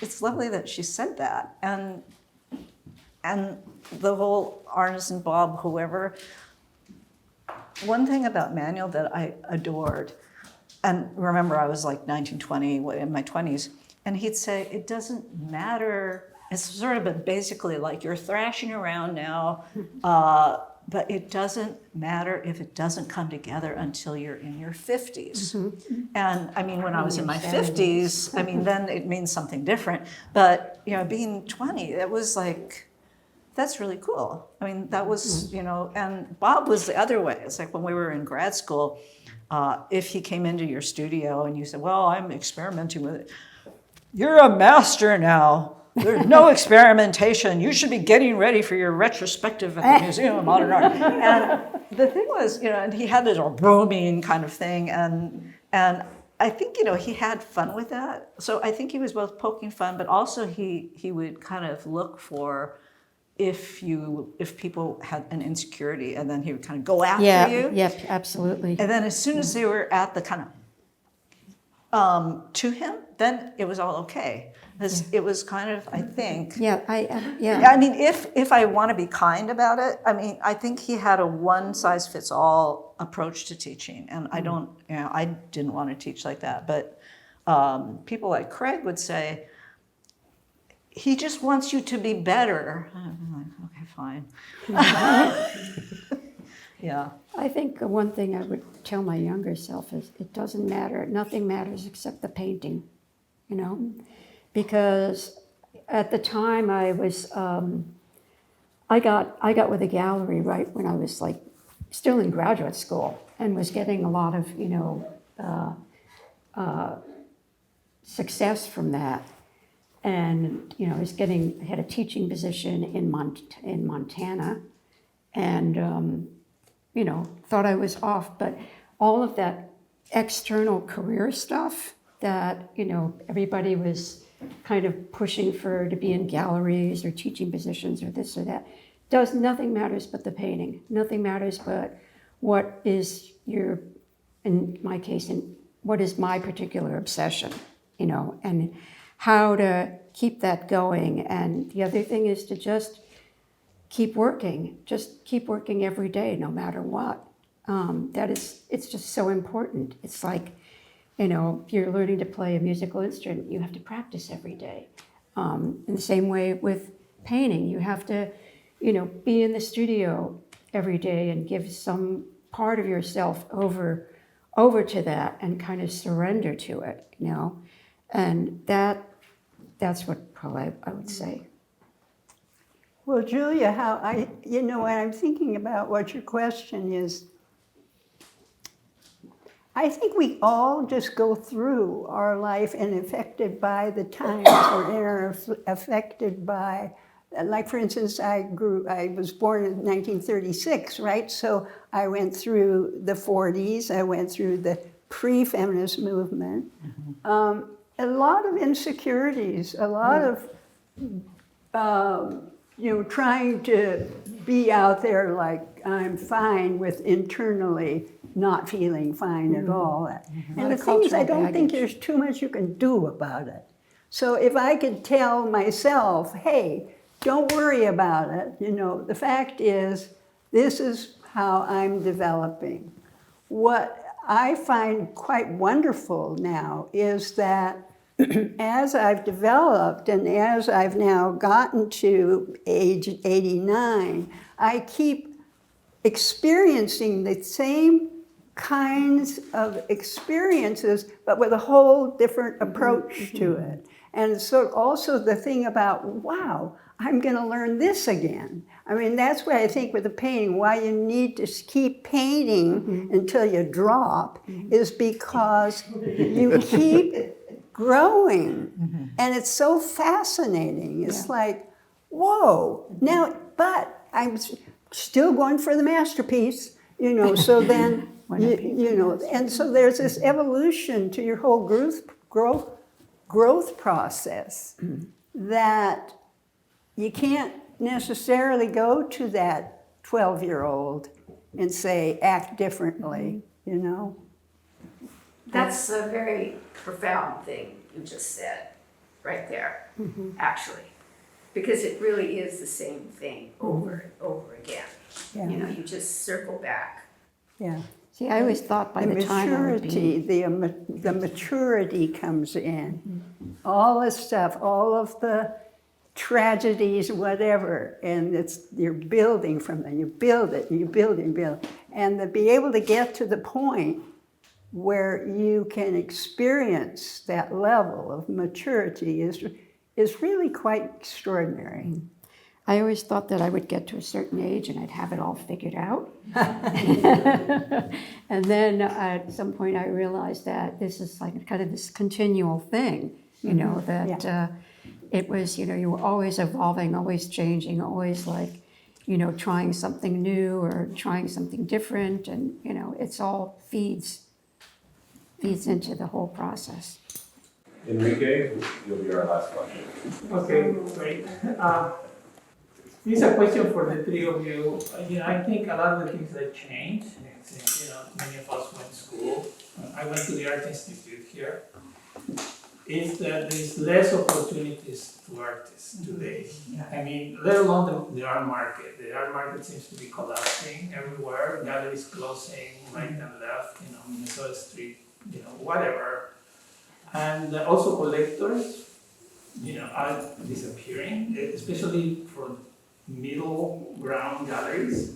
it's lovely that she said that. And the whole Artisan Bob, whoever, one thing about Manuel that I adored, and remember I was like 19, 20, in my 20s, and he'd say, it doesn't matter, it's sort of basically like you're thrashing around now, but it doesn't matter if it doesn't come together until you're in your 50s. And I mean, when I was in my 50s, I mean, then it means something different. But, being 20, it was like, that's really cool. I mean, that was, and Bob was the other way. It's like when we were in grad school, if he came into your studio and you said, well, I'm experimenting with it. You're a master now. There's no experimentation. You should be getting ready for your retrospective at the Museum of Modern Art. And the thing was, and he had this booming kind of thing. And I think, he had fun with that. So I think he was both poking fun, but also he would kind of look for if people had an insecurity, and then he would kind of go after you. Yep, absolutely. And then as soon as they were at the kind of to him, then it was all okay. It was kind of, I think. I mean, if I want to be kind about it, I mean, I think he had a one-size-fits-all approach to teaching, and I don't, I didn't want to teach like that. But people like Craig would say, he just wants you to be better. I'm like, okay, fine. Yeah. I think one thing I would tell my younger self is it doesn't matter. Nothing matters except the painting, because at the time I was, I got with a gallery right when I was like still in graduate school and was getting a lot of, success from that. And, I had a teaching position in Montana and, thought I was off, but all of that external career stuff that, everybody was kind of pushing to be in galleries or teaching positions or this or that, nothing matters but the painting. Nothing matters but what is in my case, what is my particular obsession, and how to keep that going. And the other thing is to just keep working every day, no matter what. It's just so important. It's like, if you're learning to play a musical instrument, you have to practice every day. In the same way with painting, you have to, be in the studio every day and give some part of yourself over to that and kind of surrender to it, And that's what probably I would say. Well, Julia, when I'm thinking about what your question is, I think we all just go through our life and affected by the times or affected by, like for instance, I was born in 1936, right? So I went through the 40s, I went through the pre-feminist movement. A lot of insecurities, a lot of, trying to be out there like I'm fine with internally not feeling fine at all. And the thing is, I don't think there's too much you can do about it. So if I could tell myself, hey, don't worry about it, the fact is, this is how I'm developing. What I find quite wonderful now is that as I've developed and as I've now gotten to age 89, I keep experiencing the same kinds of experiences, but with a whole different approach to it. And so also the thing about, wow, I'm going to learn this again. I mean, that's why I think with the painting, why you need to keep painting until you drop is because you keep growing. And it's so fascinating. It's like, whoa. Now, but I'm still going for the masterpiece, you know, so then, you know, and so there's this evolution to your whole growth process that you can't necessarily go to that 12-year-old and say, act differently, you know? That's a very profound thing you just said, right there, actually. Because it really is the same thing over and over again. Yeah. You know, you just circle back. Yeah. See, I always thought by the time I would maturity, be, the maturity comes in. All this stuff, all of the tragedies, whatever, and you're building from them. You build it, you build it, you build it. And to be able to get to the point where you can experience that level of maturity is really quite extraordinary. I always thought that I would get to a certain age and I'd have it all figured out. And then at some point I realized that this is like kind of this continual thing, you know, that it was, you know, you were always evolving, always changing, always like, you know, trying something new or trying something different. And, you know, it's all feeds into the whole process. Enrique, you'll be our last question. Okay, great. This is a question for the three of you. You know, I think a lot of the things that change, you know, many of us went to school. I went to the Art Institute here. Is that there's less opportunities to artists today. I mean, let alone the art market. The art market seems to be collapsing everywhere. Galleries closing right and left, you know, Minnesota Street, you know, whatever. And also collectors, you know, are disappearing, especially for middle ground galleries.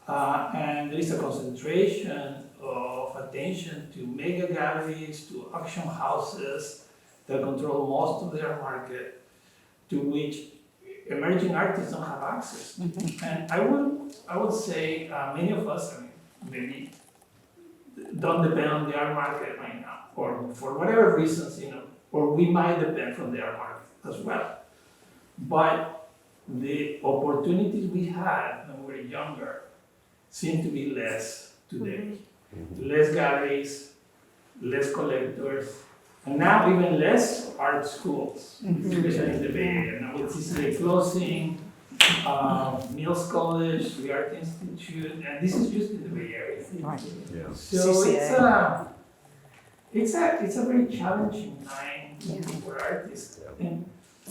And there is a concentration of attention to mega galleries, to auction houses that control most of their market, to which emerging artists don't have access to. And I would say many of us, I mean, maybe don't depend on the art market right now, or for whatever reasons, you know, or we might depend from the art market as well. But the opportunities we had when we were younger seem to be less today. Less galleries, less collectors, and now even less art schools, especially in the Bay Area. Now with CCA closing, Mills College, the Art Institute, and this is just in the Bay Area. Yeah. So it's a very challenging time for artists. And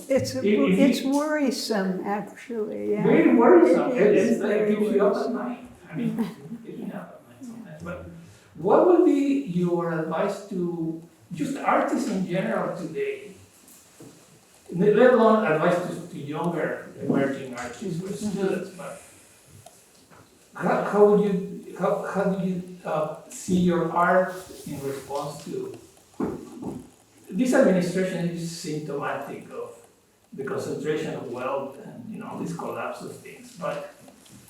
It's worrisome, actually. Yeah. very worrisome. It is It keeps you up at night. I mean, it keeps me up at night sometimes. But what would be your advice to just artists in general today? Let alone advice to younger emerging artists or students, but how do you see your art in response to this administration? Is symptomatic of the concentration of wealth and, you know, this collapse of things. But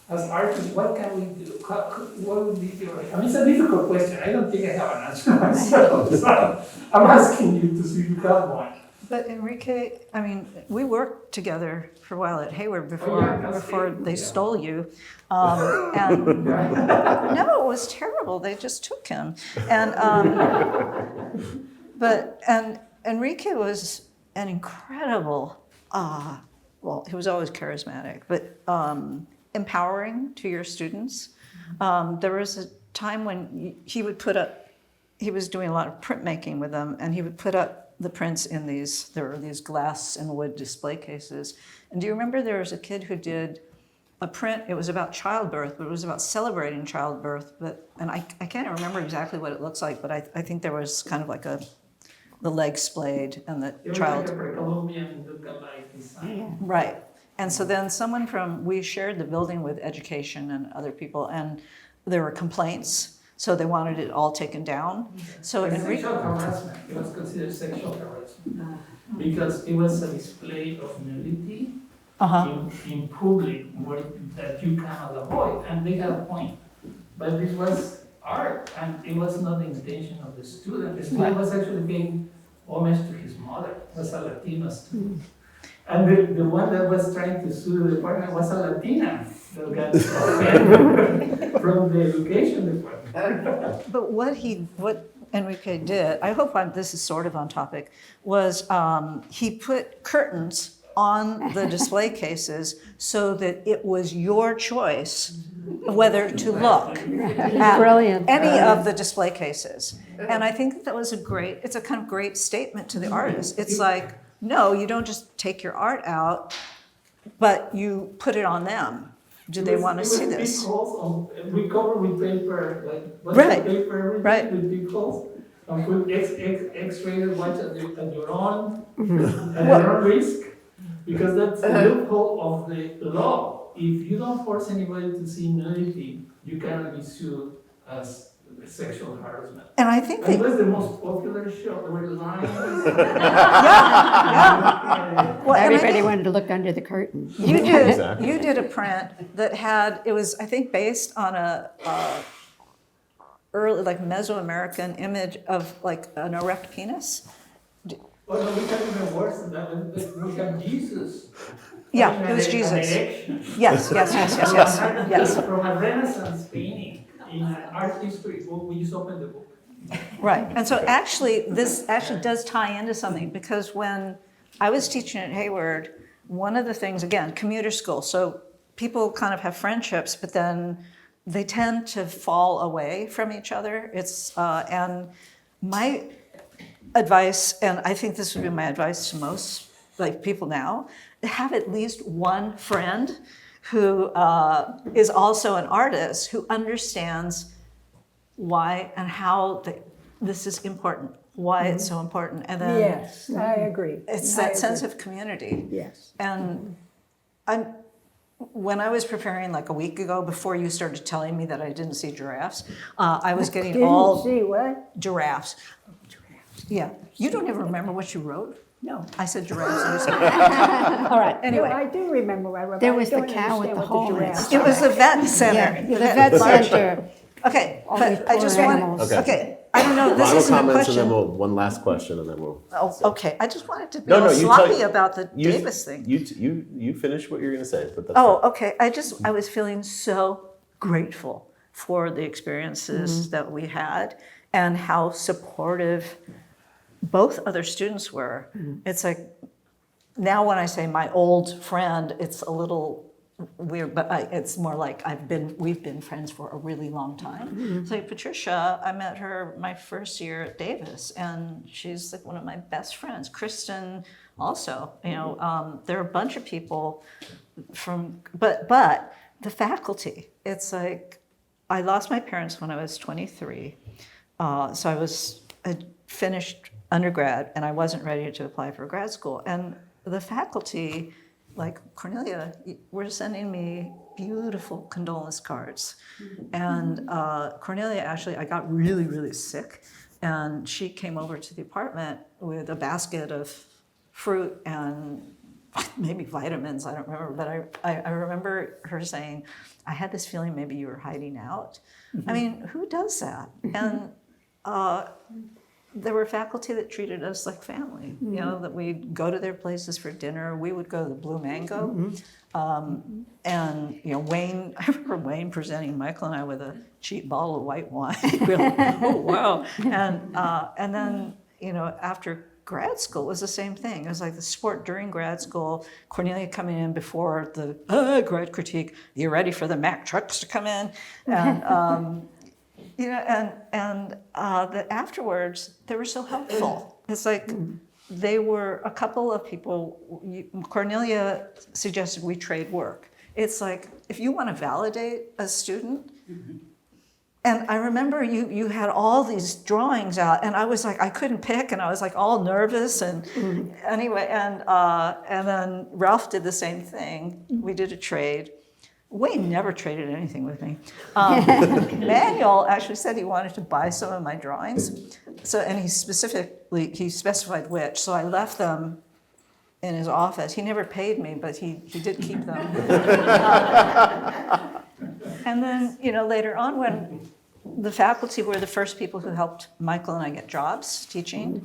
as artists, what can we do? What would be your? I mean, it's a difficult question. I don't think I have an answer myself. So I'm asking you to see if you have one. But Enrique, I mean, we worked together for a while at Hayward before they stole you. And no, it was terrible. They just took him. And and Enrique was an incredible, well, he was always charismatic, but empowering to your students. There was a time when he would put up, he was doing a lot of printmaking with them, and he would put up the prints in there were these glass and wood display cases. And do you remember there was a kid who did a print, it was about childbirth, but it was about celebrating childbirth, and I can't remember exactly what it looks like, but I think there was kind of like the leg splayed and the child. Like a Colombian look-alike design. Right. And so then we shared the building with education and other people, and there were complaints. So they wanted it all taken down. So Sexual harassment, it was considered sexual harassment because it was a display of nudity in public that you cannot avoid, and they had a point. But this was art, and it was not the intention of the student. The student was actually paying homage to his mother, was a Latina student. And the one that was trying to sue the department was a Latina that got suspended from the education department. But what Enrique did, I hope this is sort of on topic, was he put curtains on the display cases so that it was your choice whether to look at Brilliant. any of the display cases. And I think that was it's a kind of great statement to the artist. It's like, no, you don't just take your art out, but you put it on them. Do they want to see this? Big holes we cover with paper, like what's Right, the paper right. with big holes. And put X-rated white at your own, at your own risk, because that's the loophole of the law. If you don't force anybody to see nudity, you cannot be sued as sexual harassment. And I think And that, was the most popular show. There were lines. well, and I Everybody think wanted to look under the curtain. Exactly. you did a print that had, it was, I think, based on a early, like, Mesoamerican image of, like, an erect penis. Well, no, we have even worse than that. We have Jesus. Yeah, having it was an Jesus. erection. Yes. Yes. From a Renaissance painting in art history, we just opened the book. Right, and so actually, this actually does tie into something, because when I was teaching at Hayward, one of the things, again, commuter school, so people kind of have friendships, but then they tend to fall away from each other. And my advice, and I think this would be my advice to most people now, have at least one friend who is also an artist who understands why and how this is important, why it's so important. And then Yes, I agree. it's I that sense agree. of community. Yes. And when I was preparing like a week ago, before you started telling me that I didn't see giraffes, I was getting all Didn't see what? giraffes. Yeah, you don't even remember what you wrote? No. I said giraffes. All right, No, anyway. I do remember what I wrote. There but I was the don't cow with understand the what hole in it. giraffe- It was the vet center. Yeah, the vet center. Okay, All these but I poor just animals. want, Okay. okay, I don't know, this Final isn't a comments and then question. one last question and then we'll. Oh, okay, I just wanted to be No, all no, you sloppy tell- about the You, Davis thing. You finish what you're going to say, but that's Oh, okay, I was feeling so grateful for the experiences that we had and how supportive both other students were. It's like, now when I say my old friend, it's a little weird, but it's more like we've been friends for a really long time. It's like Patricia, I met her my first year at Davis, and she's like one of my best friends. Kristen also, there are a bunch of people but the faculty, it's like, I lost my parents when I was 23, so I finished undergrad and I wasn't ready to apply for grad school, and the faculty, like Cornelia, were sending me beautiful condolence cards. And Cornelia, actually, I got really, really sick. And she came over to the apartment with a basket of fruit and maybe vitamins, I don't remember. But I remember her saying, I had this feeling maybe you were hiding out. I mean, who does that? And there were faculty that treated us like family, that we'd go to their places for dinner. We would go to the Blue Mango. And, Wayne, I remember Wayne presenting Michael and I with a cheap bottle of white wine. We were like, oh, wow. And then, after grad school, it was the same thing. It was like the sport during grad school, Cornelia coming in before the grad critique, you're ready for the Mack trucks to come in. And, that afterwards, they were so helpful. It's like they were a couple of people, Cornelia suggested we trade work. It's like, if you want to validate a student, and I remember you had all these drawings out, and I was like, I couldn't pick, and I was like all nervous, and anyway, and then Ralph did the same thing. We did a trade. Wayne never traded anything with me. Manuel actually said he wanted to buy some of my drawings, and he specified which. So I left them in his office. He never paid me, but he did keep them. And then, later on when the faculty were the first people who helped Michael and I get jobs teaching,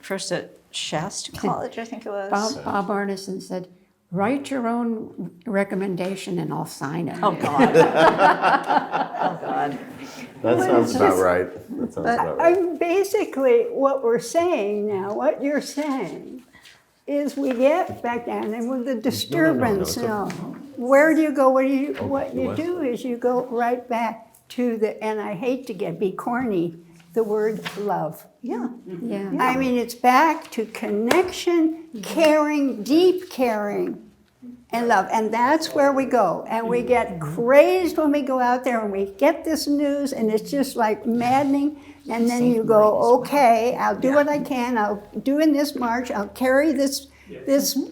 first at Shasta College, I think it was. Bob Arneson said, write your own recommendation and I'll sign it. Oh, God. Oh, God. That sounds about right. That sounds about right. I'm basically, what we're saying now, what you're saying, is we get back down and with the disturbance it's now, where do you go? What you West. do is you go right back to and I hate to be corny, the word love. Yeah. Yeah. I mean, it's back to connection, caring, deep caring, and love. And that's where we go. And we get crazed when we go out there and we get this news and it's just like maddening. And then you go, okay, I'll do what I can. I'll do in this march. I'll carry this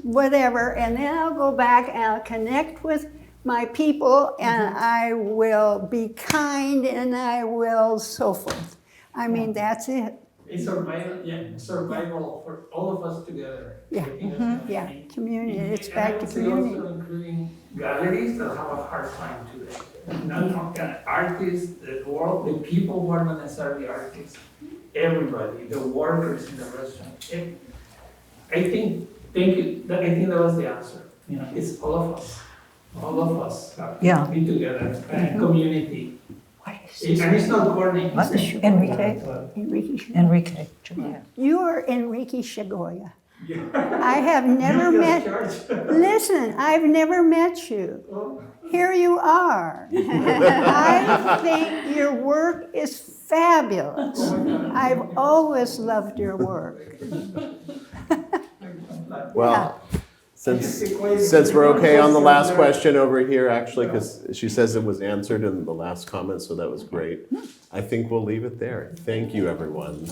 whatever. And then I'll go back and I'll connect with my people and I will be kind and I will so forth. I mean, that's it. It's survival for all of us together. Yeah. I think that's the Yeah, thing. community. It's And back I to would say community. also including galleries that have a hard time today. Not artists, the world, the people who are not necessarily artists, everybody, the workers in the restaurant. I think that was the answer. It's all of us. All of us have to be together and community. And it's not corny. Enrique. Enrique. You are Enrique Chagoya. I have never met, listen, I've never met you. Here you are. I think your work is fabulous. I've always loved your work. Well, since we're okay on the last question over here, actually, because she says it was answered in the last comment, so that was great. I think we'll leave it there. Thank you, everyone.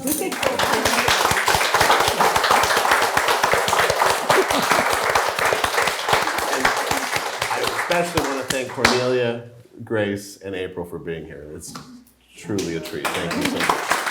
I especially want to thank Cornelia, Grace, and April for being here. It's truly a treat. Thank you so much.